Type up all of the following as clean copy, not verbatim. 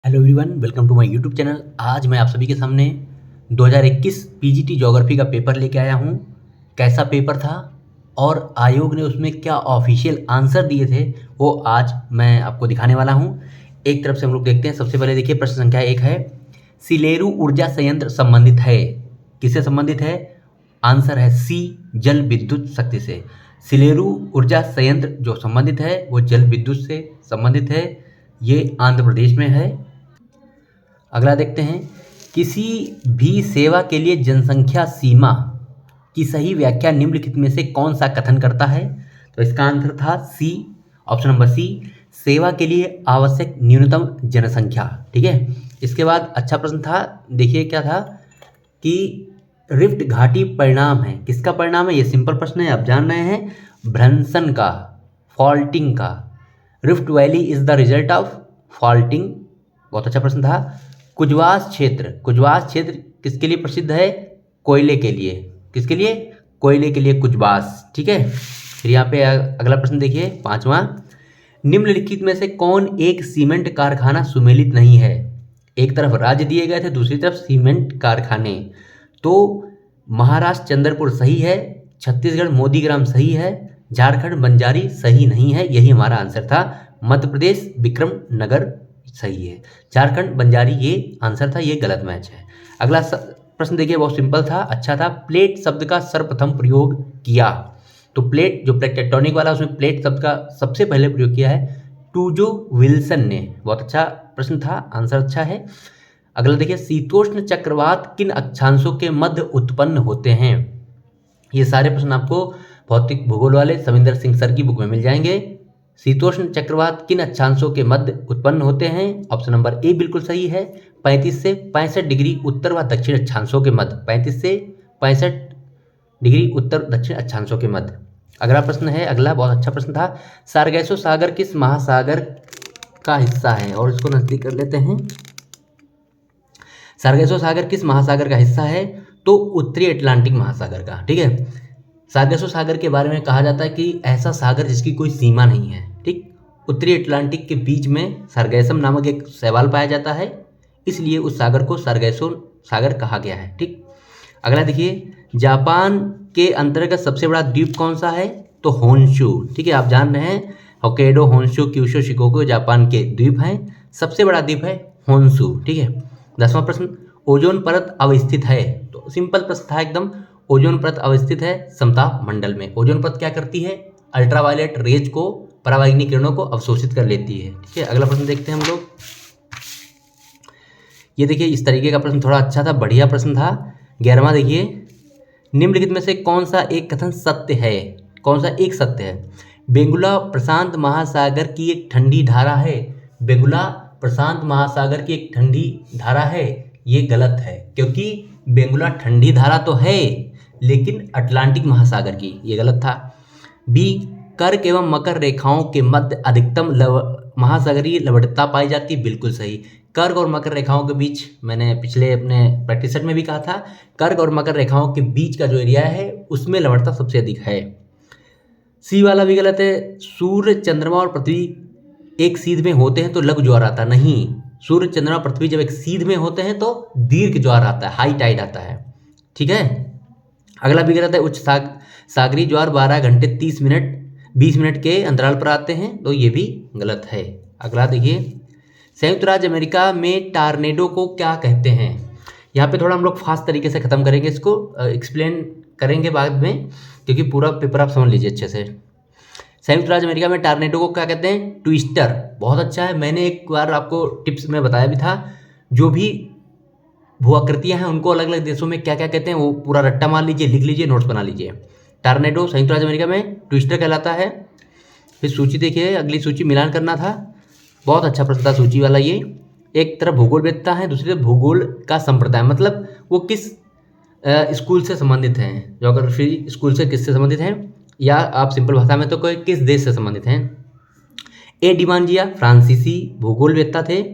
Hello everyone, welcome to my YouTube channel. आज मैं आप सभी के सामने 2021 पीजीटी ज्योग्राफी का पेपर लेके आया हूँ। कैसा पेपर था और आयोग ने उसमें क्या ऑफिशियल आंसर दिए थे वो आज मैं आपको दिखाने वाला हूँ। एक तरफ से हम लोग देखते हैं। सबसे पहले देखिए, प्रश्न संख्या 1 है, सिलेरू ऊर्जा संयंत्र संबंधित है। किससे संबंधित है? आंसर है सी, जल विद्युत शक्ति से। सिलेरू ऊर्जा संयंत्र जो संबंधित है वो जल विद्युत से संबंधित है। ये आंध्र प्रदेश में है। अगला देखते हैं, किसी भी सेवा के लिए जनसंख्या सीमा की सही व्याख्या निम्नलिखित में से कौन सा कथन करता है? तो इसका आंसर था सी, ऑप्शन नंबर सी, सेवा के लिए आवश्यक न्यूनतम जनसंख्या। ठीक है। इसके बाद अच्छा प्रश्न था, देखिए क्या था कि रिफ्ट घाटी परिणाम है। किसका परिणाम है? ये सिंपल प्रश्न है, आप जान रहे हैं, भ्रंशन का, फॉल्टिंग का। Rift valley is the result of faulting. बहुत अच्छा प्रश्न था। कुजवास क्षेत्र, कुजवास क्षेत्र किसके लिए प्रसिद्ध है? कोयले के लिए। किसके लिए? कोयले के लिए कुजवास। ठीक है। फिर यहाँ पे अगला प्रश्न देखिए, 5वां, निम्नलिखित में से कौन एक सीमेंट कारखाना सुमेलित नहीं है? एक तरफ राज्य दिए गए थे, दूसरी तरफ सीमेंट कारखाने। तो महाराष्ट्र चंद्रपुर सही है, छत्तीसगढ़ मोदीग्राम सही है, झारखंड बंजारी सही नहीं है। यही हमारा आंसर था। मध्य प्रदेश विक्रम नगर सही है, झारखंड बंजारी ये आंसर था। ये गलत मैच है। अगला प्रश्न देखिए, बहुत सिंपल था, अच्छा था। प्लेट शब्द का सर्वप्रथम प्रयोग किया। तो प्लेट जो प्लेट टेक्टोनिक वाला, उसमें प्लेट शब्द का सबसे पहले प्रयोग किया है टूजो विल्सन ने। बहुत अच्छा प्रश्न था, आंसर अच्छा है। अगला देखिए, शीतोष्ण चक्रवात किन अक्षांशों के मध्य उत्पन्न होते हैं? ये सारे प्रश्न आपको भौतिक भूगोल वाले सविंदर सिंह सर की बुक में मिल जाएंगे। शीतोष्ण चक्रवात किन अक्षांशों के मध्य उत्पन्न होते हैं? ऑप्शन नंबर ए बिल्कुल सही है, 35 से 65 डिग्री उत्तर व दक्षिण अक्षांशों के मध्य। 35 से 65 डिग्री उत्तर दक्षिण अक्षांशों के मध्य। अगला प्रश्न है, अगला बहुत अच्छा प्रश्न था, सारगैसो सागर किस महासागर का हिस्सा है? और इसको नजदीक कर लेते हैं। सारगैसो सागर किस महासागर का हिस्सा है? तो उत्तरी अटलांटिक महासागर का। ठीक है। सारगैसो सागर के बारे में कहा जाता है कि ऐसा सागर जिसकी कोई सीमा नहीं है। ठीक। उत्तरी अटलांटिक के बीच में सारगैसम नामक एक शैवाल पाया जाता है, इसलिए उस सागर को सारगैसो सागर कहा गया है। ठीक। अगला देखिए, जापान के अंतर्गत सबसे बड़ा द्वीप कौन सा है? तो होन्शु। ठीक है, आप जान रहे हैं, Hokkaido, Honshu, Kyushu, Shikoku Japan के द्वीप हैं। सबसे बड़ा द्वीप है होन्शु। ठीक है। 10वां प्रश्न, ओजोन परत अवस्थित है। तो सिंपल प्रश्न था एकदम, ओजोन परत अवस्थित है समताप मंडल में। ओजोन परत क्या करती है? अल्ट्रावायलेट रेज को, पराबैंगनी किरणों को अवशोषित कर लेती है। ठीक है। अगला प्रश्न देखते हैं हम लोग। ये देखिए, इस तरीके का प्रश्न थोड़ा अच्छा था, बढ़िया प्रश्न था। 11वां देखिए, निम्नलिखित में से कौन सा एक कथन सत्य है? कौन सा एक सत्य है? बेंगुला प्रशांत महासागर की एक ठंडी धारा है। बेंगुला प्रशांत महासागर की एक ठंडी धारा है, ये गलत है, क्योंकि बेंगुला ठंडी धारा तो है लेकिन अटलांटिक महासागर की। ये गलत था। बी, कर्क एवं मकर रेखाओं के मध्य अधिकतम महासागरीय लवणता पाई जाती है। बिल्कुल सही। कर्क और मकर रेखाओं के बीच, मैंने पिछले अपने प्रैक्टिस सेट में भी कहा था, कर्क और मकर रेखाओं के बीच का जो एरिया है उसमें लवणता सबसे अधिक है। सी वाला भी गलत है। सूर्य चंद्रमा और पृथ्वी एक सीध में होते हैं तो लघु ज्वार आता नहीं। सूर्य चंद्रमा पृथ्वी जब एक सीध में होते हैं तो दीर्घ ज्वार आता है, हाई टाइड आता है। ठीक है। अगला भी गलत है, उच्च सागरी ज्वार 12 घंटे 30 मिनट 20 मिनट के अंतराल पर आते हैं, तो ये भी गलत है। अगला देखिए, संयुक्त राज्य अमेरिका में टार्नेडो को क्या कहते हैं? यहाँ पे थोड़ा हम लोग फास्ट तरीके से खत्म करेंगे, इसको एक्सप्लेन करेंगे बाद में, क्योंकि पूरा पेपर आप समझ लीजिए अच्छे से। संयुक्त राज्य अमेरिका में टार्नेडो को क्या कहते हैं? ट्विस्टर। बहुत अच्छा है, मैंने एक बार आपको टिप्स में बताया भी था, जो भी भूआकृतियां हैं उनको अलग अलग देशों में क्या क्या कहते हैं वो पूरा रट्टा मार लीजिए, लिख लीजिए, नोट्स बना लीजिए। टार्नेडो संयुक्त राज्य अमेरिका में ट्विस्टर कहलाता है। फिर सूची देखिए, अगली सूची मिलान करना था। बहुत अच्छा प्रश्न था सूची वाला ये। एक तरफ भूगोलवेत्ता है, दूसरी तरफ भूगोल का संप्रदाय, मतलब वो किस स्कूल से संबंधित हैं, ज्योग्राफी स्कूल से किससे संबंधित हैं, या आप सिंपल भाषा में तो कोई किस देश से संबंधित हैं। ए डिमांजिया फ्रांसीसी भूगोलवेत्ता थे,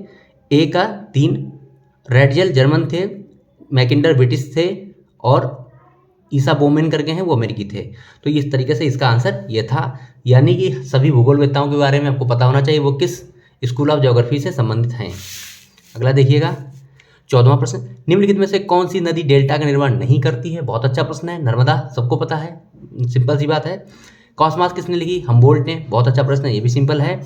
ए का 3, रेडजेल जर्मन थे, मैकिंडर ब्रिटिश थे, और ईसा बोमेन करके हैं वो अमेरिकी थे। तो इस तरीके से इसका आंसर ये था। यानी कि सभी भूगोलवेत्ताओं के बारे में आपको पता होना चाहिए वो किस स्कूल ऑफ ज्योग्राफी से संबंधित हैं। अगला देखिएगा 14वां प्रश्न, निम्नलिखित में से कौन सी नदी डेल्टा का निर्माण नहीं करती है? बहुत अच्छा प्रश्न है, नर्मदा, सबको पता है, सिंपल सी बात है। कॉस्मॉस किसने लिखी? हम्बोल्ट ने, बहुत अच्छा प्रश्न है, ये भी सिंपल है।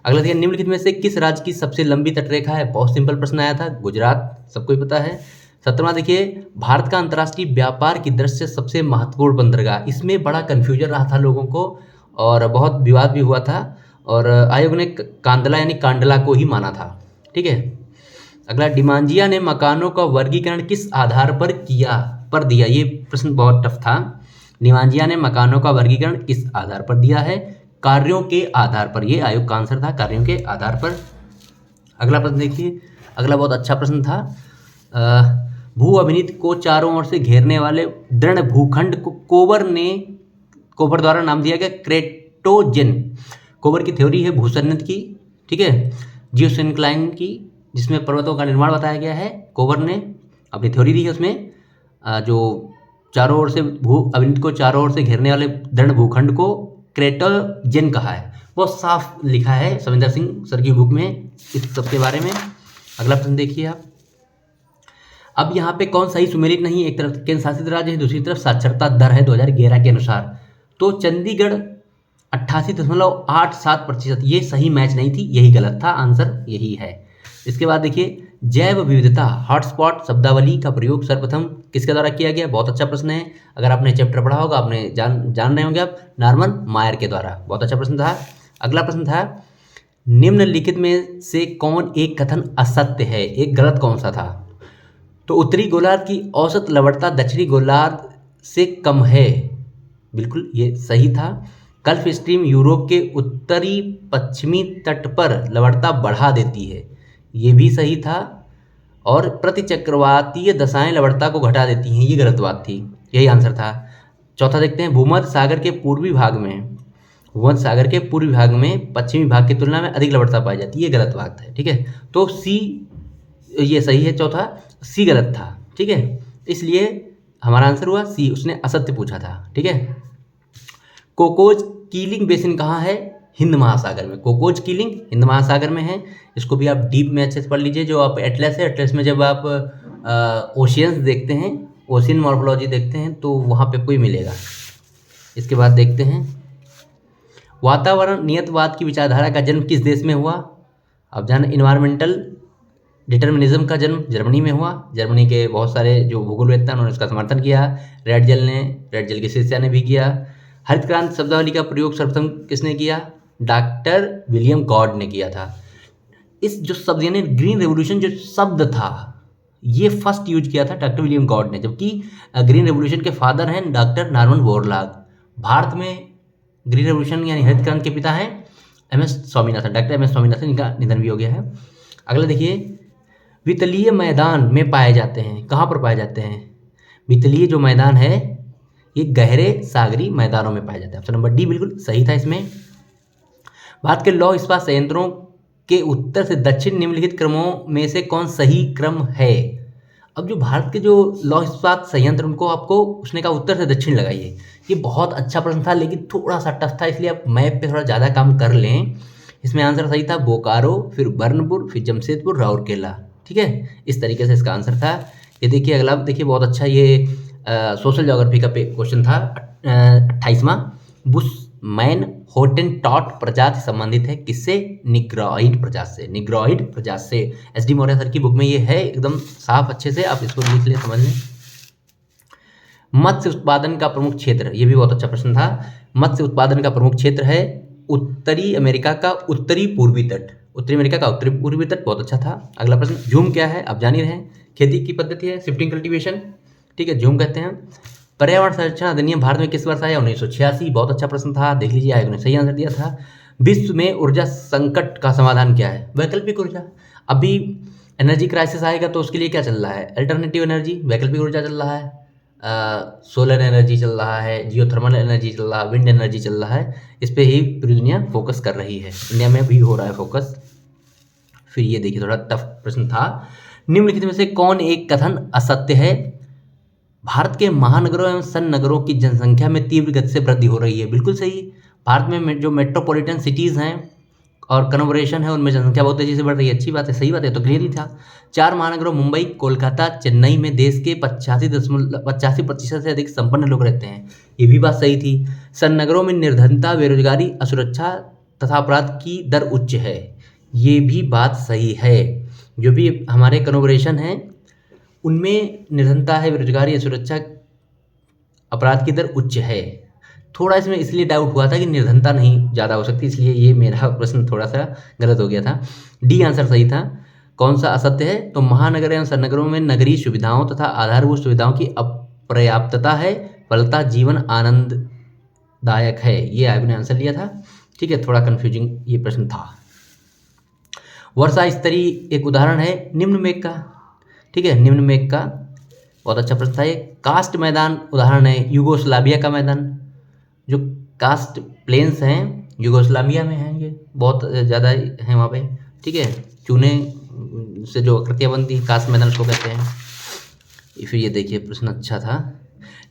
अगला देखिए, निम्नलिखित में से किस राज्य की सबसे लंबी तटरेखा है? बहुत सिंपल प्रश्न आया था, गुजरात, सबको ही पता है। 17वां देखिए, भारत का अंतर्राष्ट्रीय व्यापार की दृष्टि से सबसे महत्वपूर्ण बंदरगाह, इसमें बड़ा कन्फ्यूजन रहा था लोगों को और बहुत विवाद भी हुआ था और आयोग ने कांदला यानी कांडला को ही माना था, ठीक है। अगला, डिमांजिया ने मकानों का वर्गीकरण किस आधार पर दिया? ये प्रश्न बहुत टफ था। डिमांजिया ने मकानों का वर्गीकरण किस आधार पर दिया है? कार्यों के आधार पर, ये आयोग का आंसर था, कार्यों के आधार पर। अगला प्रश्न देखिए, अगला बहुत अच्छा प्रश्न था। भू अभिनीत को चारों ओर से घेरने वाले दृढ़ भूखंड को कोबर द्वारा नाम दिया गया क्रेटोजेन। कोबर की थ्योरी है भूसन्निध की, ठीक है, जियोसिंक्लाइन की, जिसमें पर्वतों का निर्माण बताया गया है। कोबर ने अपनी थ्योरी दी है, उसमें जो चारों ओर से भू अभिनीत को चारों ओर से घेरने वाले दृढ़ भूखंड को क्रेटोजेन कहा है। बहुत साफ लिखा है सविंदर सिंह सर की बुक में इस सब के बारे में। अगला प्रश्न देखिए आप, अब यहाँ पे कौन सही सुमेलित नहीं? एक तरफ केंद्र शासित राज्य है, दूसरी तरफ साक्षरता दर है 2011 के अनुसार। तो चंडीगढ़ 88.87%, ये सही मैच नहीं थी, यही गलत था, आंसर यही है। इसके बाद देखिए, जैव विविधता हॉटस्पॉट शब्दावली का प्रयोग सर्वप्रथम किसके द्वारा किया गया? बहुत अच्छा प्रश्न है, अगर आपने चैप्टर पढ़ा होगा आपने जान रहे होंगे आप, नॉर्मन मायर के द्वारा। बहुत अच्छा प्रश्न था। अगला प्रश्न था, निम्नलिखित में से कौन एक कथन असत्य है? एक गलत कौन सा था? तो उत्तरी गोलार्ध की औसत लवणता दक्षिणी गोलार्ध से कम है, बिल्कुल ये सही था। गल्फ स्ट्रीम यूरोप के उत्तरी पश्चिमी तट पर लवणता बढ़ा देती है, ये भी सही था। और प्रतिचक्रवातीय दशाएं लवणता को घटा देती हैं, ये गलत बात थी, यही आंसर था। चौथा देखते हैं, भूमध्य सागर के पूर्वी भाग में पश्चिमी भाग की तुलना में अधिक लवणता पाई जाती है, ये गलत बात है, ठीक है। तो सी ये सही है, चौथा सी गलत था, ठीक है। इसलिए हमारा आंसर हुआ सी, उसने असत्य पूछा था, ठीक है। कोकोज कीलिंग बेसिन कहाँ है? हिंद महासागर में। कोकोज कीलिंग हिंद महासागर में है, इसको भी आप डीप में अच्छे से पढ़ लीजिए। जो आप एटलस है, एटलस में जब आप ओशियंस देखते हैं, ओशियन मॉर्फोलॉजी देखते हैं, तो वहाँ पे कोई मिलेगा। इसके बाद देखते हैं, वातावरण नियतवाद की विचारधारा का जन्म किस देश में हुआ? आप जान, इन्वायरमेंटल डिटर्मिनिज्म का जन्म जर्मनी में हुआ। जर्मनी के बहुत सारे जो भूगोलवेत्ता हैं उन्होंने इसका समर्थन किया। रेड जेल की शिष्या ने भी किया। हरित क्रांति शब्दावली का प्रयोग सर्वप्रथम किसने किया? डॉक्टर विलियम गॉड ने किया था। इस जो शब्द यानी ग्रीन रेवोल्यूशन जो शब्द था, ये फर्स्ट यूज किया था डॉक्टर विलियम गॉड ने, जबकि ग्रीन रेवोल्यूशन के फादर हैं डॉक्टर नॉर्मन बोरलॉग। भारत में ग्रीन रेवोल्यूशन यानी हरित क्रांति के पिता हैं डॉक्टर एम एस स्वामीनाथन, इनका निधन भी हो गया है। अगला देखिए, वितलीय मैदान में पाए जाते हैं, कहाँ पर पाए जाते हैं? वितलीय जो मैदान है ये गहरे सागरी मैदानों में पाया जाता है। ऑप्शन नंबर डी बिल्कुल सही था इसमें। भारत के लौह इस्पात संयंत्रों के उत्तर से दक्षिण निम्नलिखित क्रमों में से कौन सही क्रम है? अब जो भारत के जो लौह इस्पात संयंत्र उनको आपको उसने कहा उत्तर से दक्षिण लगाइए। ये बहुत अच्छा प्रश्न था लेकिन थोड़ा सा टफ था, इसलिए आप मैप पे थोड़ा ज़्यादा काम कर लें। इसमें आंसर सही था बोकारो, फिर बर्नपुर, फिर जमशेदपुर, राउरकेला, ठीक है। इस तरीके से इसका आंसर था। ये देखिए अगला देखिए, बहुत अच्छा ये सोशल ज्योग्राफी का क्वेश्चन था 28वां। बुशमैन हॉटेनटॉट प्रजाति संबंधित है किससे? निग्रॉइड प्रजाति से। एस डी मौर्य सर की बुक में ये है, एकदम साफ अच्छे से आप इसको लिख लें, समझ लें। मत्स्य उत्पादन का प्रमुख क्षेत्र, ये भी बहुत अच्छा प्रश्न था। मत्स्य उत्पादन का प्रमुख क्षेत्र है उत्तरी अमेरिका का उत्तरी पूर्वी तट। बहुत अच्छा था। अगला प्रश्न, झूम क्या है? आप जान ही रहे हैं, खेती की पद्धति है, शिफ्टिंग कल्टीवेशन, ठीक है, झूम कहते हैं। पर्यावरण संरक्षण अधिनियम भारत में किस वर्ष आया? 1986। बहुत अच्छा प्रश्न था, देख लीजिए आयोग ने सही आंसर दिया था। विश्व में ऊर्जा संकट का समाधान क्या है? वैकल्पिक ऊर्जा। अभी एनर्जी क्राइसिस आएगा तो उसके लिए क्या चल रहा है? अल्टरनेटिव एनर्जी, वैकल्पिक ऊर्जा चल रहा है, सोलर एनर्जी चल रहा है, जियोथर्मल एनर्जी चल रहा है, विंड एनर्जी चल रहा है। इस पे ही पूरी दुनिया फोकस कर रही है, इंडिया में भी हो रहा है फोकस। फिर ये देखिए थोड़ा टफ प्रश्न था, निम्नलिखित में से कौन एक कथन असत्य है? भारत के महानगरों एवं सन नगरों की जनसंख्या में तीव्र गति से वृद्धि हो रही है। बिल्कुल सही। भारत में जो मेट्रोपॉलिटन सिटीज़ हैं और कन्वर्जेशन है उनमें जनसंख्या बहुत तेजी से बढ़ रही है, अच्छी बात है, सही बात है, तो क्लियर ही था। 4 महानगरों मुंबई, कोलकाता, चेन्नई में देश के 85% से अधिक संपन्न लोग रहते हैं, ये भी बात सही थी। सन नगरों में निर्धनता, बेरोजगारी, असुरक्षा तथा अपराध की दर उच्च है, ये भी बात सही है। जो भी हमारे कन्वर्जेशन हैं उनमें निर्धनता है, बेरोजगारी, असुरक्षा, अपराध की दर उच्च है। थोड़ा इसमें इसलिए डाउट हुआ था कि निर्धनता नहीं ज़्यादा हो सकती, इसलिए ये मेरा प्रश्न थोड़ा सा गलत हो गया था। डी आंसर सही था। कौन सा असत्य है? तो महानगर एवं सनगरों में नगरीय सुविधाओं तथा आधारभूत सुविधाओं की अपर्याप्तता है, फलतः जीवन आनंददायक है, ये आपने आंसर लिया था। ठीक है, थोड़ा कन्फ्यूजिंग ये प्रश्न था। वर्षा स्तरी एक उदाहरण है निम्न मेघ का। ठीक है, निम्न मेघ का बहुत अच्छा प्रश्न था ये। कास्ट मैदान उदाहरण है यूगोस्लाविया का मैदान। जो कास्ट प्लेन्स हैं यूगोस्लाविया में हैं, ये बहुत ज़्यादा हैं वहाँ पे। ठीक है, चूने से जो आकृतियाँ बनती हैं कास्ट मैदान उसको कहते हैं। फिर ये देखिए प्रश्न अच्छा था।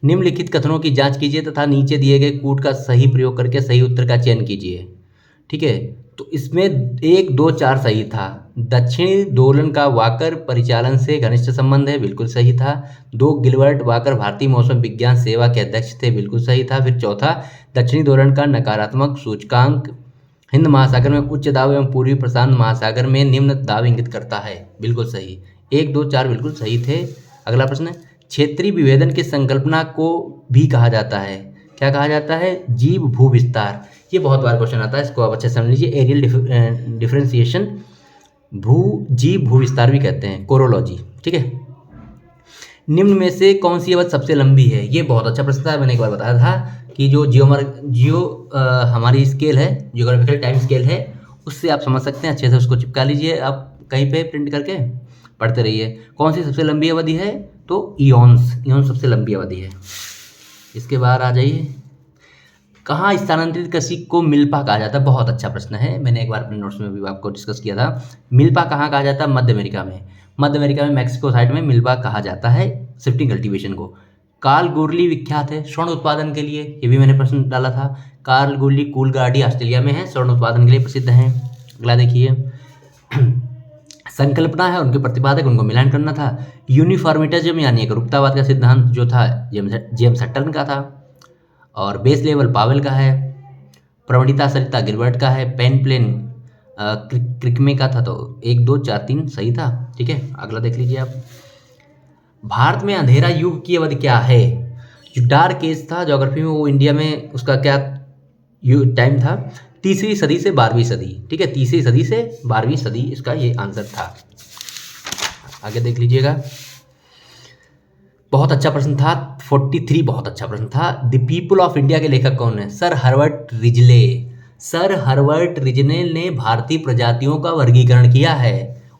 निम्नलिखित कथनों की जांच कीजिए तथा नीचे दिए गए कूट का सही प्रयोग करके सही उत्तर का चयन कीजिए। ठीक है, तो इसमें 1, 2, 4 सही था। दक्षिणी दोलन का वाकर परिचालन से घनिष्ठ संबंध है, बिल्कुल सही था। 2, गिलबर्ट वाकर भारतीय मौसम विज्ञान सेवा के अध्यक्ष थे, बिल्कुल सही था। फिर चौथा, दक्षिणी दोलन का नकारात्मक सूचकांक हिंद महासागर में उच्च दाब एवं पूर्वी प्रशांत महासागर में निम्न दाब इंगित करता है, बिल्कुल सही। 1, 2, 4 बिल्कुल सही थे। अगला प्रश्न, क्षेत्रीय विभेदन की संकल्पना को भी कहा जाता है, क्या कहा जाता है? जीव भू विस्तार। ये बहुत बार क्वेश्चन आता है, इसको आप अच्छे से समझ लीजिए। एरियल डिफरेंशिएशन, जीव भू विस्तार भी कहते हैं, कोरोलॉजी। ठीक है, निम्न में से कौन सी अवधि सबसे लंबी है? ये बहुत अच्छा प्रश्न था, मैंने एक बार बताया था कि जो हमारी स्केल है, जियोग्राफिकल टाइम स्केल है, उससे आप समझ सकते हैं। अच्छे से उसको चिपका लीजिए आप कहीं पे प्रिंट करके, पढ़ते रहिए। कौन सी सबसे लंबी अवधि है? तो इयोन्स सबसे लंबी अवधि है। इसके बाद आ जाइए, कहाँ स्थानांतरित कृषि को मिल्पा कहा जाता है? बहुत अच्छा प्रश्न है, मैंने एक बार अपने नोट्स में भी आपको डिस्कस किया था। मिल्पा कहाँ कहा जाता है? मध्य अमेरिका में। मध्य अमेरिका में मैक्सिको साइड में मिल्पा कहा जाता है शिफ्टिंग कल्टीवेशन को। कार्ल गुरली विख्यात है स्वर्ण उत्पादन के लिए, ये भी मैंने प्रश्न डाला था। कार्ल गुरली कूलगार्डी ऑस्ट्रेलिया में है, स्वर्ण उत्पादन के लिए प्रसिद्ध हैं। अगला देखिए, संकल्पना है उनके प्रतिपादक, उनको मिलान करना था। यूनिफॉर्मिटिज्म यानी एकरूपतावाद का सिद्धांत जो था जेम्स हटन का था। और बेस लेवल पावेल का है। प्रवणिता सरिता गिलबर्ट का है। पेन प्लेन क्रिकमे का था। तो 1, 2, 4, 3 सही था। ठीक है, अगला देख लीजिए आप। भारत में अंधेरा युग की अवधि क्या है? जो डार्क एज था ज्योग्राफी में, वो इंडिया में उसका क्या टाइम था? 3वीं सदी से 12वीं सदी। ठीक है, 3वीं सदी से 12वीं सदी इसका ये आंसर था। आगे देख लीजिएगा, बहुत अच्छा प्रश्न था। 43 बहुत अच्छा प्रश्न था। द पीपल ऑफ इंडिया के लेखक कौन है? Sir Herbert Risley. Sir Herbert Risley ने भारतीय प्रजातियों का वर्गीकरण किया है,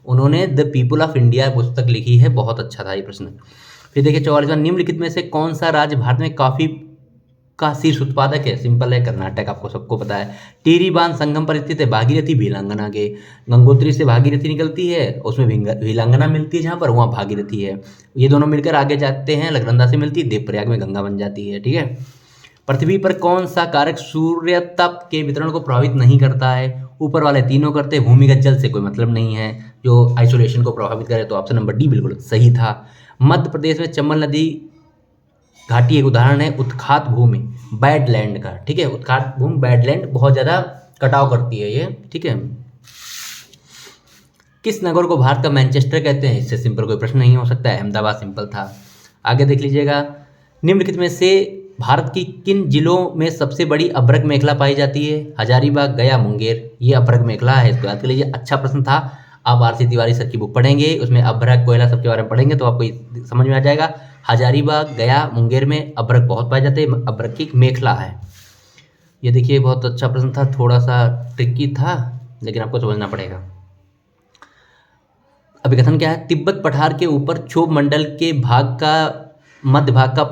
उन्होंने द पीपल ऑफ इंडिया पुस्तक लिखी है। बहुत अच्छा था ये प्रश्न। फिर देखिए 44वां, निम्नलिखित में से कौन सा राज्य भारत में कॉफी का शीर्ष उत्पादक है? सिंपल है, कर्नाटक, आपको सबको पता है। टिहरी बांध संगम पर स्थित है भागीरथी भिलांगना के। गंगोत्री से भागीरथी निकलती है, उसमें भिलांगना मिलती है, जहाँ पर वहाँ भागीरथी है। ये दोनों मिलकर आगे जाते हैं, अलकनंदा से मिलती है, देवप्रयाग में गंगा बन जाती है। ठीक है, पृथ्वी पर कौन सा कारक सूर्य तप के वितरण को प्रभावित नहीं करता है? ऊपर वाले तीनों करते हैं, भूमिगत जल से कोई मतलब नहीं है जो आइसोलेशन को प्रभावित करे। तो ऑप्शन नंबर डी बिल्कुल सही था। मध्य प्रदेश में चंबल नदी घाटी एक उदाहरण है उत्खात भूमि बैडलैंड का। ठीक है, उत्खात भूमि बैडलैंड बहुत ज़्यादा कटाव करती है ये। ठीक है, किस नगर को भारत का मैनचेस्टर कहते हैं? इससे सिंपल कोई प्रश्न नहीं हो सकता है, अहमदाबाद सिंपल था। आगे देख लीजिएगा, निम्नलिखित में से भारत की किन जिलों में सबसे बड़ी अभ्रक मेखला पाई जाती है? हजारीबाग, गया, मुंगेर, ये अभ्रक मेखला है, इसको याद कर लीजिए। अच्छा प्रश्न था। आप आरसी तिवारी सर की बुक पढ़ेंगे, उसमें अभ्रक, कोयला सबके बारे में पढ़ेंगे तो आपको समझ में आ जाएगा। हजारीबाग, गया, मुंगेर में अभ्रक बहुत पाए जाते हैं, अभ्रक की मेखला है। ये देखिए बहुत अच्छा प्रश्न था, थोड़ा सा ट्रिकी था लेकिन आपको समझना पड़ेगा। अभिकथन क्या है? तिब्बत पठार के ऊपर क्षोभ मंडल के मध्य भाग का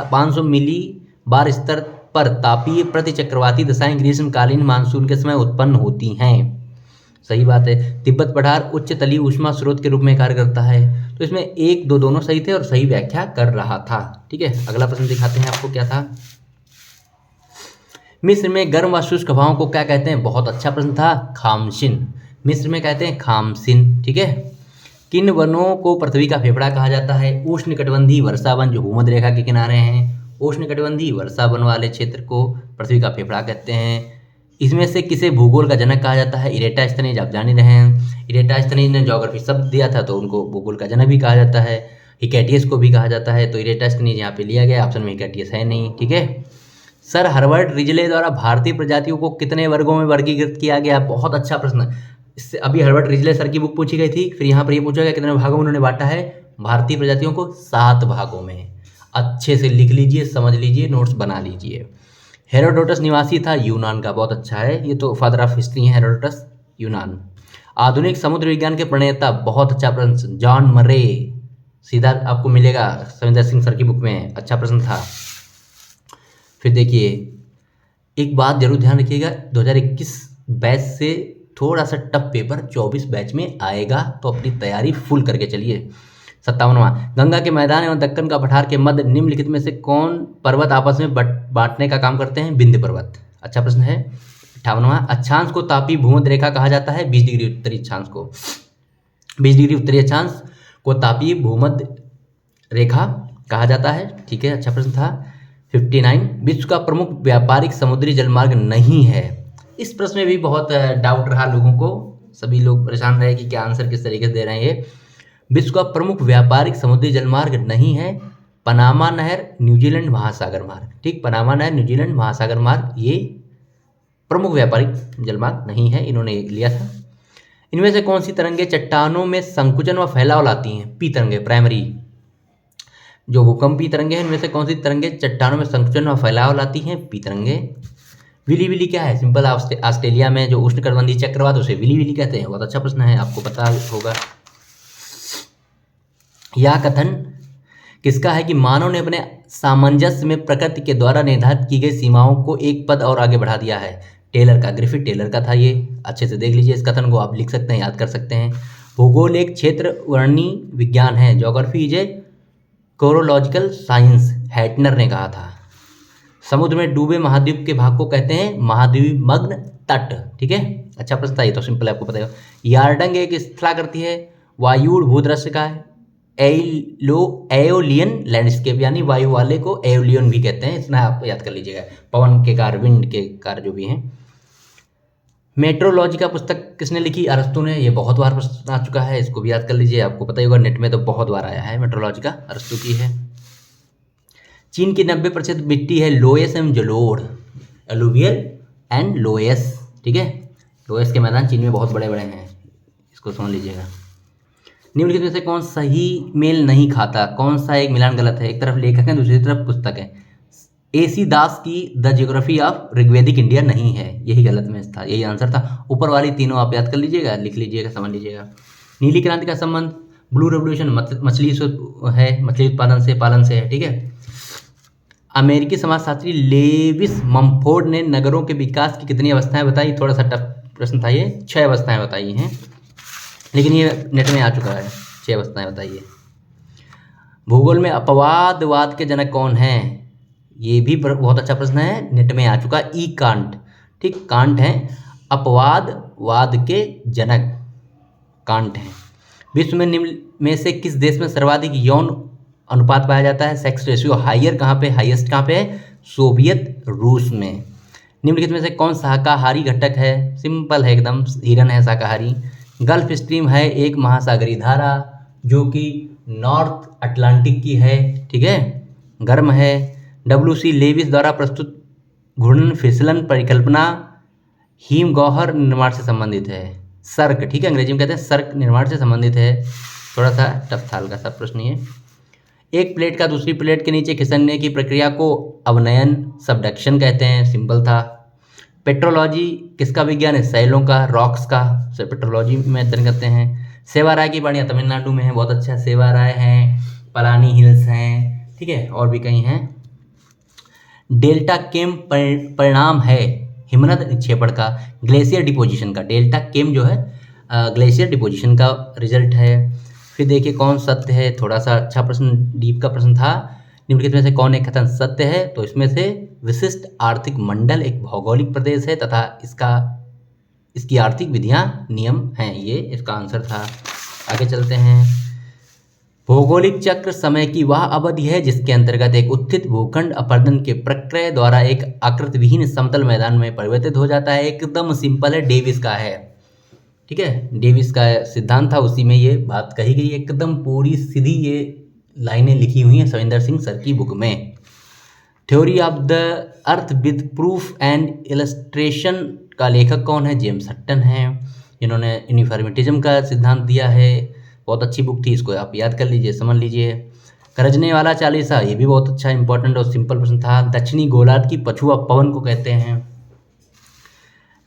500 मिली बार स्तर पर तापीय प्रतिचक्रवाती दशाएं ग्रीष्मकालीन मानसून के समय उत्पन्न होती हैं। सही बात है। तिब्बत पठार उच्च तलीय ऊष्मा स्रोत के रूप में कार्य करता है। तो इसमें 1, 2 दोनों सही थे और सही व्याख्या कर रहा था। ठीक है, अगला प्रश्न दिखाते हैं आपको क्या था। मिस्र में गर्म व शुष्क हवाओं को क्या कहते हैं? बहुत अच्छा प्रश्न था, खामसिन। मिस्र में कहते हैं खामसिन, ठीक है। किन वनों को पृथ्वी का फेफड़ा कहा जाता है? उष्णकटिबंधीय वर्षा वन जो भूमध्य रेखा के किनारे हैं, उष्णकटिबंधीय वर्षा वन वाले क्षेत्र को पृथ्वी का फेफड़ा कहते हैं। इसमें से किसे भूगोल का जनक कहा जाता है? इरेटास्थनीज, आप जान ही रहे हैं। इरेटास्थनीज ने ज्योग्राफी शब्द दिया था तो उनको भूगोल का जनक भी कहा जाता है। हिकैटियस को भी कहा जाता है, तो इरेटास्थनीज यहाँ पे लिया गया, ऑप्शन में हिकैटियस है नहीं, ठीक है। सर हर्बर्ट रिजले द्वारा भारतीय प्रजातियों को कितने वर्गों में वर्गीकृत किया गया? बहुत अच्छा प्रश्न। इससे अभी हर्बर्ट रिजले सर की बुक पूछी गई थी, फिर यहाँ पर ये पूछा गया कितने भागों में उन्होंने बांटा है भारतीय प्रजातियों को? 7 भागों में। अच्छे से लिख लीजिए, समझ लीजिए, नोट्स बना लीजिए। हेरोडोटस निवासी था यूनान का, बहुत अच्छा है, ये तो फादर ऑफ हिस्ट्री है हेरोडोटस, यूनान। आधुनिक समुद्र विज्ञान के प्रणेता, बहुत अच्छा प्रश्न, जॉन मरे, सीधा आपको मिलेगा सविंदर सिंह सर की बुक में, अच्छा प्रश्न था। फिर देखिए एक बात जरूर ध्यान रखिएगा, 2021 बैच से थोड़ा सा टफ पेपर 24 बैच में आएगा, तो अपनी तैयारी फुल करके चलिए। 57वां, गंगा के मैदान एवं दक्कन का पठार के मध्य निम्नलिखित में से कौन पर्वत आपस में बांटने का काम करते हैं? विंध्य पर्वत, अच्छा प्रश्न है। 58वां, अक्षांश को तापीय भूमध्य रेखा कहा जाता है? 20 डिग्री उत्तरी अक्षांश को, 20 डिग्री उत्तरी अक्षांश को तापीय भूमध्य रेखा कहा जाता है, ठीक है, अच्छा प्रश्न था। 59, विश्व का प्रमुख व्यापारिक समुद्री जलमार्ग नहीं है? इस प्रश्न में भी बहुत डाउट रहा लोगों को, सभी लोग परेशान रहे कि क्या आंसर किस तरीके से दे रहे हैं ये। विश्व का प्रमुख व्यापारिक समुद्री जलमार्ग नहीं है पनामा नहर न्यूजीलैंड महासागर मार्ग, ठीक, पनामा नहर न्यूजीलैंड महासागर मार्ग ये प्रमुख व्यापारिक जलमार्ग नहीं है, इन्होंने लिया था। इनमें से कौन सी तरंगे चट्टानों में संकुचन व फैलाव लाती हैं? पी तरंगे, प्राइमरी जो भूकंपीय तरंगे हैं, इनमें से कौन सी तरंगे चट्टानों में संकुचन व फैलाव लाती हैं? पी तरंगे। विली विली क्या है? सिंपल, ऑस्ट्रेलिया में जो उष्णकटिबंधीय चक्रवात उसे विली विली कहते हैं, बहुत अच्छा प्रश्न है, आपको पता होगा। यह कथन किसका है कि मानव ने अपने सामंजस्य में प्रकृति के द्वारा निर्धारित की गई सीमाओं को एक पद और आगे बढ़ा दिया है? टेलर का, ग्रिफिथ टेलर का था ये, अच्छे से देख लीजिए, इस कथन को आप लिख सकते हैं, याद कर सकते हैं। भूगोल एक क्षेत्र वर्णी विज्ञान है, ज्योग्राफी इज ए कोरोलॉजिकल साइंस, हैटनर ने कहा था। समुद्र में डूबे महाद्वीप के भाग को कहते हैं महाद्वीपमग्न तट, ठीक है, अच्छा प्रश्न था, ये तो सिंपल है, आपको पता है। यार्डंग एक स्थलाकृति है, वायुड़ भूदृश्य का है, एओलियन लैंडस्केप यानी वायु वाले को एओलियन भी कहते हैं, इतना आप याद कर लीजिएगा, पवन के कार्य, विंड के कार्य जो भी हैं। मेट्रोलॉजी का पुस्तक किसने लिखी? अरस्तु ने, ये बहुत बार प्रश्न आ चुका है, इसको भी याद कर लीजिए, आपको पता ही होगा, नेट में तो बहुत बार आया है, मेट्रोलॉजी का अरस्तु की है। चीन की 90% मिट्टी है लोयस एवं जलोढ़, एलुवियल एंड लोयस, ठीक है, लोयस के मैदान चीन में बहुत बड़े बड़े हैं, इसको समझ लीजिएगा। निम्नलिखित में से कौन सही मेल नहीं खाता? कौन सा एक मिलान गलत है? एक तरफ लेखक है, दूसरी तरफ पुस्तक है। AC दास की the geography of Rigvedic India नहीं है, यही गलत में था, यही आंसर था। ऊपर वाली तीनों आप याद कर लीजिएगा, लिख लीजिएगा, समझ लीजिएगा। नीली क्रांति का संबंध ब्लू रेवोल्यूशन मछली है, मछली उत्पादन से, पालन से है, ठीक है। अमेरिकी समाजशास्त्री लेविस मम्फोर्ड ने नगरों के विकास की कितनी अवस्थाएं बताई? थोड़ा सा टफ प्रश्न था ये, 6 अवस्थाएं बताई हैं, लेकिन ये नेट में आ चुका है, 6 अवस्थाएं बताइए। भूगोल में अपवादवाद के जनक कौन हैं? ये भी बहुत अच्छा प्रश्न है, नेट में आ चुका, ई कांट, ठीक, कांट हैं अपवादवाद के जनक, कांट हैं। विश्व में निम्न में से किस देश में सर्वाधिक यौन अनुपात पाया जाता है? सेक्स रेशियो हायर कहाँ पे, हाईएस्ट कहाँ पे है? सोवियत रूस में। निम्नलिखित में से कौन शाकाहारी घटक है? सिंपल है एकदम, हिरन है शाकाहारी। गल्फ स्ट्रीम है एक महासागरीय धारा जो कि नॉर्थ अटलांटिक की है, ठीक है, गर्म है। WC लेविस द्वारा प्रस्तुत घूर्णन फिसलन परिकल्पना हिमगौहर निर्माण से संबंधित है, सर्क, ठीक है, अंग्रेजी में कहते हैं सर्क, निर्माण से संबंधित है। थोड़ा सा टफ था, हल्का सा प्रश्न ये। एक प्लेट का दूसरी प्लेट के नीचे खिसकने की प्रक्रिया को अवनयन, सबडक्शन कहते हैं, सिंपल था। पेट्रोलॉजी किसका विज्ञान है? सैलों का, रॉक्स का, पेट्रोलॉजी में अध्ययन करते हैं। सेवा राय की वाड़ियाँ तमिलनाडु में है, बहुत अच्छा, सेवा राय हैं, पलानी हिल्स हैं, ठीक है, और भी कई हैं। डेल्टा केम परिणाम है हिमनद निक्षेपण का, ग्लेशियर डिपोजिशन का, डेल्टा केम जो है ग्लेशियर डिपोजिशन का रिजल्ट है। फिर देखिए कौन सत्य है, थोड़ा सा अच्छा प्रश्न, डीप का प्रश्न था। निम्नलिखित में से कौन एक कथन सत्य है? तो इसमें से विशिष्ट आर्थिक मंडल एक भौगोलिक प्रदेश है तथा इसकी आर्थिक विधियां नियम हैं। ये इसका आंसर था। आगे चलते हैं। भौगोलिक चक्र समय की वह अवधि है जिसके अंतर्गत एक उत्थित भूखंड अपरदन के प्रक्रिया द्वारा एक आकृति विहीन समतल मैदान में परिवर्तित हो जाता है। एकदम सिंपल है, डेविस का है। ठीक है, डेविस का सिद्धांत था, उसी में ये बात कही गई। एकदम पूरी सीधी ये लाइनें लिखी हुई हैं सविंदर सिंह सर की बुक में। Theory of the earth with proof and illustration का लेखक कौन है? जेम्स हट्टन है, जिन्होंने यूनिफॉर्मिटिज्म का सिद्धांत दिया है। बहुत अच्छी बुक थी, इसको आप याद कर लीजिए, समझ लीजिए। गरजने वाला चालीसा, ये भी बहुत अच्छा इंपॉर्टेंट और सिंपल प्रश्न था। दक्षिणी गोलार्ध की पछुआ पवन को कहते हैं।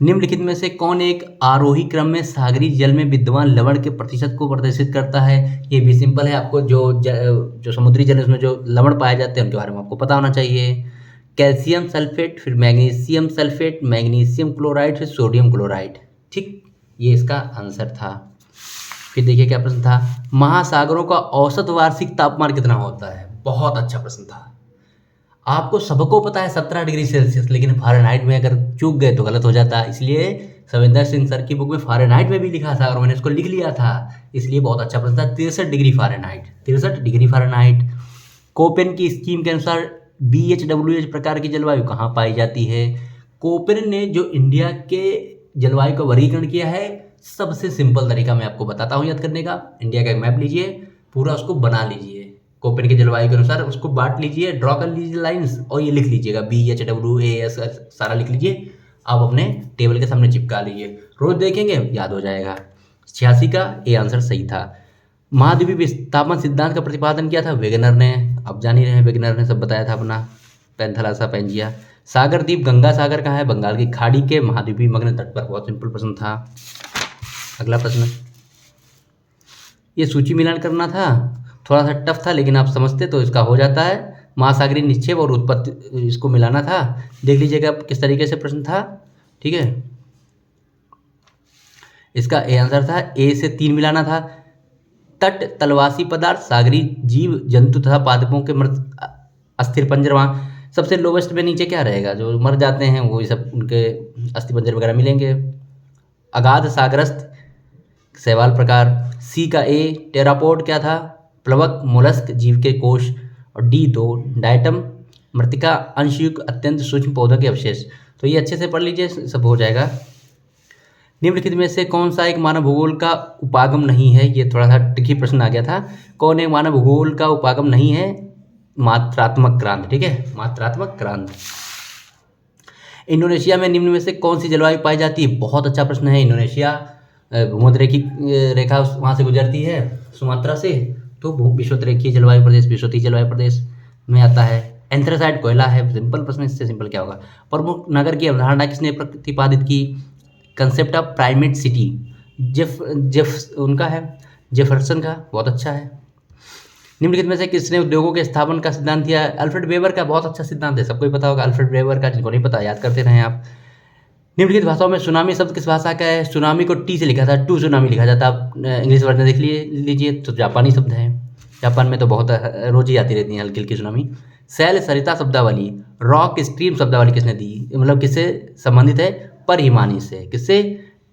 निम्नलिखित में से कौन एक आरोही क्रम में सागरी जल में विद्यमान लवण के प्रतिशत को प्रदर्शित करता है? ये भी सिंपल है, आपको जो समुद्री जल है उसमें जो लवण पाए जाते हैं उनके बारे में आपको पता होना चाहिए। कैल्शियम सल्फेट, फिर मैग्नीशियम सल्फेट, मैग्नीशियम क्लोराइड, फिर सोडियम क्लोराइड। ठीक, ये इसका आंसर था। फिर देखिए क्या प्रश्न था। महासागरों का औसत वार्षिक तापमान कितना होता है? बहुत अच्छा प्रश्न था। आपको सबको पता है 17 डिग्री सेल्सियस, लेकिन फ़ारेनहाइट में अगर चूक गए तो गलत हो जाता। इसलिए सविंदर सिंह सर की बुक में फ़ारेनहाइट में भी लिखा था और मैंने इसको लिख लिया था, इसलिए बहुत अच्छा प्रश्न था। 63 degree Fahrenheit, 63 degree Fahrenheit. Koppen की स्कीम के अनुसार BHWH प्रकार की जलवायु कहाँ पाई जाती है? कोपेन ने जो इंडिया के जलवायु का वर्गीकरण किया है, सबसे सिंपल तरीका मैं आपको बताता हूँ याद करने का। इंडिया का एक मैप लीजिए, पूरा उसको बना लीजिए, कोपेन के जलवायु के अनुसार उसको बांट लीजिए, ड्रॉ कर लीजिए लाइंस और ये लिख लीजिएगा BHWAS सारा लिख लीजिए। आप अपने टेबल के सामने चिपका लीजिए, रोज देखेंगे याद हो जाएगा। 86 का ए आंसर सही था। महाद्वीपीय विस्थापन सिद्धांत का प्रतिपादन किया था वेगनर ने। आप जान ही रहे हैं, वेगनर ने सब बताया था अपना पैंथालासा पैंजिया। सागर द्वीप गंगा सागर का है बंगाल की खाड़ी के महाद्वीपीय मग्न तट पर। बहुत सिंपल प्रश्न था। अगला प्रश्न, ये सूची मिलान करना था, थोड़ा सा टफ था लेकिन आप समझते तो इसका हो जाता है। महासागरीय निक्षेप और उत्पत्ति, इसको मिलाना था। देख लीजिएगा किस तरीके से प्रश्न था। ठीक है, इसका ए आंसर था। ए से 3 मिलाना था। तट तलवासी पदार्थ, सागरीय जीव जंतु तथा पादपों के मृत अस्थिर पंजर। वहाँ सबसे लोवेस्ट में नीचे क्या रहेगा? जो मर जाते हैं वो सब, उनके अस्थि पंजर वगैरह मिलेंगे। अगाध सागरस्थ शैवाल प्रकार। सी का ए टेरापोड क्या था? प्लवक मोलस्क जीव के कोश। और D2 डायटम मृतिका अंशयुक्त अत्यंत सूक्ष्म पौधों के अवशेष। तो ये अच्छे से पढ़ लीजिए, सब हो जाएगा। निम्नलिखित में से कौन सा एक मानव भूगोल का उपागम नहीं है? ये थोड़ा सा ट्रिकी प्रश्न आ गया था। कौन एक मानव भूगोल का उपागम नहीं है? मात्रात्मक क्रांति। ठीक है, मात्रात्मक क्रांति। इंडोनेशिया में निम्न में से कौन सी जलवायु पाई जाती है? बहुत अच्छा प्रश्न है। इंडोनेशिया भूमध्य रेखा वहाँ से गुजरती है, सुमात्रा से, तो विषुवत-रेखीय जलवायु प्रदेश, विषुवतीय जलवायु प्रदेश में आता है। एंथ्रासाइट कोयला है। सिंपल प्रश्न, इससे सिंपल क्या होगा? प्रमुख नगर की अवधारणा किसने प्रतिपादित की? Concept of primate city, Jeff उनका है, जेफरसन का। बहुत अच्छा है। निम्नलिखित में से किसने उद्योगों के स्थापन का सिद्धांत दिया? अल्फ्रेड वेबर का। बहुत अच्छा सिद्धांत है, सबको ही पता होगा अल्फ्रेड वेबर का। जिनको नहीं पता याद करते रहें आप। निम्नलिखित भाषाओं में सुनामी शब्द किस भाषा का है? सुनामी को टी से लिखा था, टू सुनामी लिखा जाता। आप इंग्लिश वर्जन देख लीजिए तो जापानी शब्द है। जापान में तो बहुत रोज ही आती रहती है हल्की हल्की सुनामी। शैल सरिता शब्दावली, रॉक स्ट्रीम शब्दावली किसने दी? मतलब किससे संबंधित है? परहिमानी से। किससे?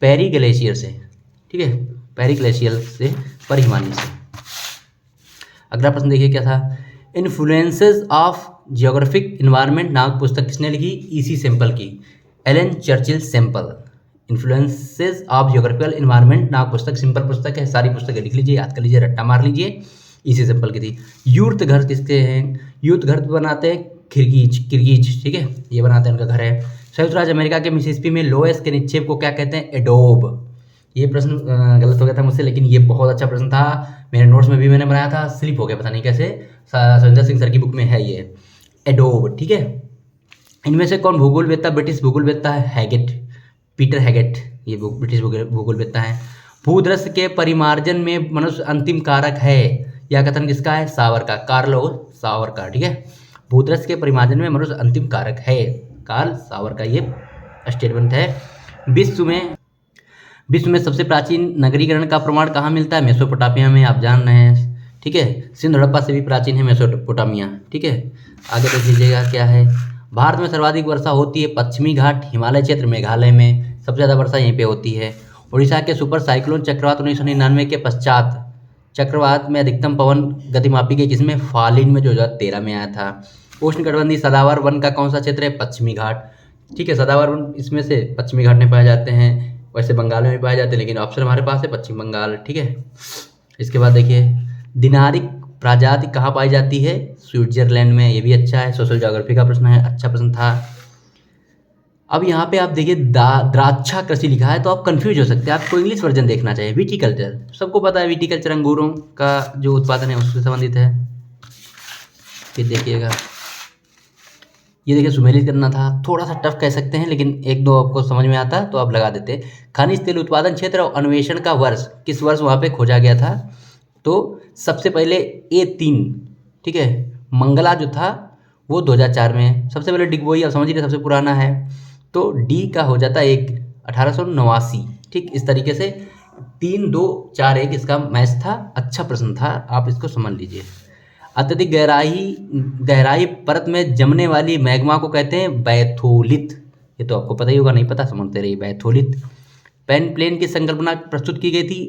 पेरी ग्लेशियर से। ठीक है, पेरी ग्लेशियर से, परहिमानी से। अगला प्रश्न देखिए क्या था। इन्फ्लुएंसेस ऑफ जियोग्राफिक इन्वायरमेंट नामक पुस्तक किसने लिखी? ईसी सैम्पल की, Ellen Churchill Semple. Influences of geographical environment नामक पुस्तक सिंपल पुस्तक है। सारी पुस्तकें लिख लीजिए, याद कर लीजिए, रट्टा मार लीजिए। ईसी सैम्पल की थी। यूर्त घर किसके हैं? यूर्त घर बनाते हैं किर्गिज। ठीक है, ये बनाते हैं, उनका घर है। संयुक्त राज्य अमेरिका के मिसिसिपी में लोएस के निक्षेप को क्या कहते हैं? एडोब। ये प्रश्न गलत हो गया था मुझसे, लेकिन ये बहुत अच्छा प्रश्न था। मेरे नोट्स में भी मैंने बनाया था, स्लिप हो गया पता नहीं कैसे। सविंदर सिंह सर की बुक में है ये एडोब। ठीक है, इनमें से कौन भूगोलवेत्ता, ब्रिटिश भूगोलवेत्ता है? हैगेट, पीटर हैगेट, ये ब्रिटिश भूगोलवेत्ता है। भूदृश्य के परिमार्जन में मनुष्य अंतिम कारक है, यह कथन किसका है? सावर का, कार्ल सावर का। ठीक है, भूदृश्य के परिमार्जन में मनुष्य अंतिम कारक है, कार्ल सावर का ये स्टेटमेंट है। विश्व में सबसे प्राचीन नगरीकरण का प्रमाण कहाँ मिलता है? मेसोपोटामिया में, आप जान रहे हैं। ठीक है। सिंधु हड़प्पा से भी प्राचीन है मेसोपोटामिया, ठीक है। आगे देख लीजिएगा क्या है। भारत में सर्वाधिक वर्षा होती है पश्चिमी घाट हिमालय क्षेत्र मेघालय में, सबसे ज़्यादा वर्षा यहीं पे होती है। उड़ीसा के सुपर साइक्लोन चक्रवात 1999 के पश्चात चक्रवात में अधिकतम पवन गति मापी गई किसमें, फालिन में, जो 2013 में आया था। उष्णकटिबंधीय सदाबहार वन का कौन सा क्षेत्र है, पश्चिमी घाट, ठीक है। सदाबहार वन इसमें से पश्चिमी घाट में पाए जाते हैं, वैसे बंगाल में भी पाए जाते हैं, लेकिन ऑप्शन हमारे पास है पश्चिम बंगाल, ठीक है। इसके बाद देखिए दिनारिक प्रजाति कहाँ पाई जाती है, स्विट्जरलैंड में, ये भी अच्छा है, सोशल ज्योग्राफी का प्रश्न है, अच्छा प्रश्न था। अब यहाँ पे आप देखिए द्राक्षा कृषि लिखा है तो आप कंफ्यूज हो सकते हैं, आपको इंग्लिश वर्जन देखना चाहिए। विटीकल्चर, सबको पता है विटीकल्चर अंगूरों का जो उत्पादन है उससे संबंधित है। फिर देखिएगा ये देखिए सुमेलित करना था, थोड़ा सा टफ कह सकते हैं, लेकिन एक दो आपको समझ में आता तो आप लगा देते। खनिज तेल उत्पादन क्षेत्र और अन्वेषण का वर्ष, किस वर्ष वहाँ पे खोजा गया था, तो सबसे पहले A3, ठीक है, मंगला जो था वो 2004 में, सबसे पहले डिगबोई आप समझ लीजिए सबसे पुराना है, तो डी का हो जाता है 1889, ठीक। इस तरीके से 3 2 4 1 इसका मैच था, अच्छा प्रश्न था, आप इसको समझ लीजिए। अत्यधिक गहराई परत में जमने वाली मैग्मा को कहते हैं बैथोलिथ, ये तो आपको पता ही होगा, नहीं पता समझते रहिए, बैथोलिथ। पेन प्लेन की संकल्पना प्रस्तुत की गई थी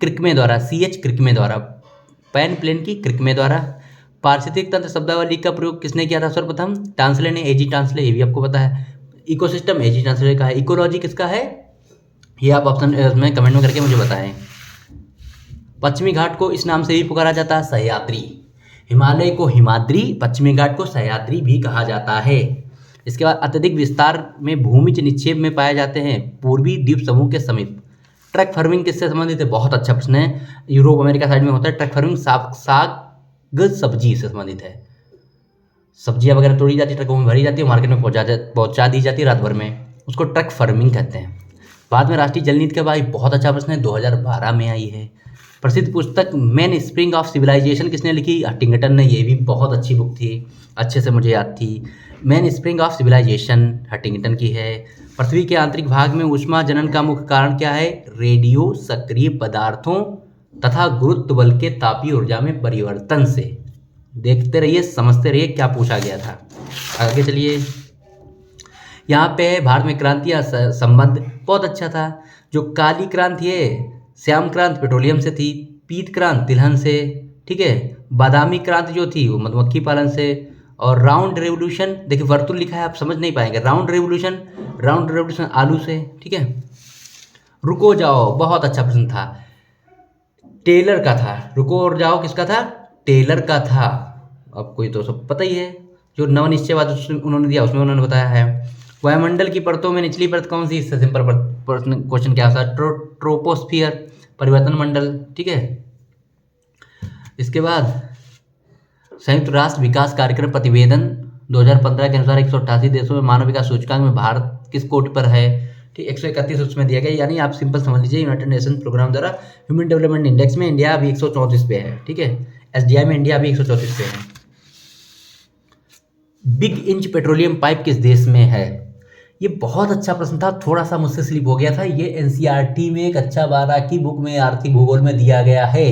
क्रिकमे द्वारा, CH क्रिकमे द्वारा, पेन प्लेन की क्रिकमे द्वारा। पारिस्थितिक तंत्र शब्दावली का प्रयोग किसने किया था सर्वप्रथम, टांसले ने, AG टांसले, ये भी आपको पता है। इकोसिस्टम AG टांसले का है। इकोलॉजी किसका है, ये आप ऑप्शन में कमेंट में करके मुझे बताएं। पश्चिमी घाट को इस नाम से भी पुकारा जाता है, सह्याद्री। हिमालय को हिमाद्री, पश्चिमी घाट को सह्याद्री भी कहा जाता है। इसके बाद अत्यधिक विस्तार में भूमिज निक्षेप में पाए जाते हैं पूर्वी द्वीप समूह के समीप। ट्रक फार्मिंग किससे संबंधित है, बहुत अच्छा प्रश्न है, यूरोप अमेरिका साइड में होता है ट्रक फार्मिंग, साग सब्जी से संबंधित है। सब्जियां वगैरह तोड़ी जाती है, ट्रकों में भरी जाती है, मार्केट में पहुंचा दी जाती है रात भर में, उसको ट्रक फार्मिंग कहते हैं। बाद में राष्ट्रीय जल नीति का भाई बहुत अच्छा प्रश्न है, 2012 में आई है। प्रसिद्ध पुस्तक मेन स्प्रिंग ऑफ सिविलाइजेशन किसने लिखी, हटिंगटन ने, ये भी बहुत अच्छी बुक थी, अच्छे से मुझे याद थी। Main spring of civilization Huntington की है। पृथ्वी के आंतरिक भाग में ऊष्मा जनन का मुख्य कारण क्या है, रेडियो सक्रिय पदार्थों तथा गुरुत्व बल के तापीय ऊर्जा में परिवर्तन से। देखते रहिए, समझते रहिए क्या पूछा गया था। आगे चलिए, यहाँ पे भारत में क्रांतियाँ संबंध बहुत अच्छा था। जो काली क्रांति है श्याम क्रांति पेट्रोलियम से थी, पीत क्रांति तिलहन से, ठीक है। बादामी क्रांति जो थी वो मधुमक्खी पालन से, और राउंड रेवोल्यूशन, देखिए वर्तुल लिखा है आप समझ नहीं पाएंगे, राउंड रेवोल्यूशन आलू से, ठीक है। रुको जाओ, बहुत अच्छा प्रश्न था, टेलर का था। रुको और जाओ किसका था, टेलर का था। आपको ये तो सब पता ही है, जो नवनिश्चयवाद उन्होंने दिया उसमें उन्होंने बताया है। वायुमंडल की परतों में निचली परत कौन सी, इससे सिंपल क्वेश्चन क्या था, ट्रोपोस्फियर, परिवर्तन मंडल, ठीक है। इसके बाद संयुक्त राष्ट्र विकास कार्यक्रम प्रतिवेदन 2015 के अनुसार 188 देशों में मानव विकास सूचकांक में भारत किस कोटि पर है, ठीक, 131 उसमें दिया गया, यानी आप सिंपल समझ लीजिए यूनाइटेड नेशन प्रोग्राम द्वारा ह्यूमन डेवलपमेंट इंडेक्स में इंडिया अभी 134 पे है, ठीक है। SDI में इंडिया अभी 134 पे है। बिग इंच पेट्रोलियम पाइप किस देश में है, ये बहुत अच्छा प्रश्न था, थोड़ा सा मुझसे स्लिप हो गया था, ये NCERT में कक्षा 12 की बुक में आर्थिक भूगोल में दिया गया है,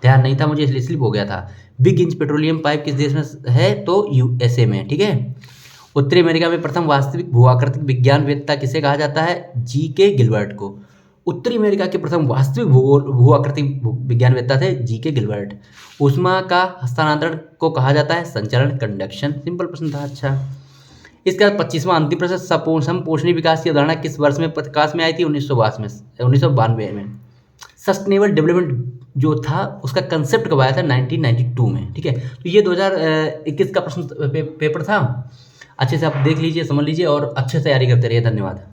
ध्यान नहीं था मुझे इसलिए स्लिप हो गया था। बिग इंच पेट्रोलियम पाइप किस देश में है, तो USA में, ठीक है। उत्तरी अमेरिका में प्रथम वास्तविक भूआकृतिक विज्ञानवेत्ता किसे कहा जाता है, GK गिलबर्ट को। उत्तरी अमेरिका के प्रथम वास्तविक भूआकृतिक विज्ञानवेत्ता थे GK गिलबर्ट। ऊष्मा का हस्तांतरण को कहा जाता है संचरण, कंडक्शन, सिंपल प्रश्न था, अच्छा। इसका 25वां अंतिम प्रश्न, समपोषणी विकास की अवधारणा किस वर्ष में प्रकाश में आई थी, 1992 में। सस्टेनेबल डेवलपमेंट जो था उसका कंसेप्ट कब आया था, 1992 में, ठीक है। तो ये 2021 का प्रश्न पेपर था, अच्छे से आप देख लीजिए, समझ लीजिए और अच्छे से तैयारी करते रहिए। धन्यवाद।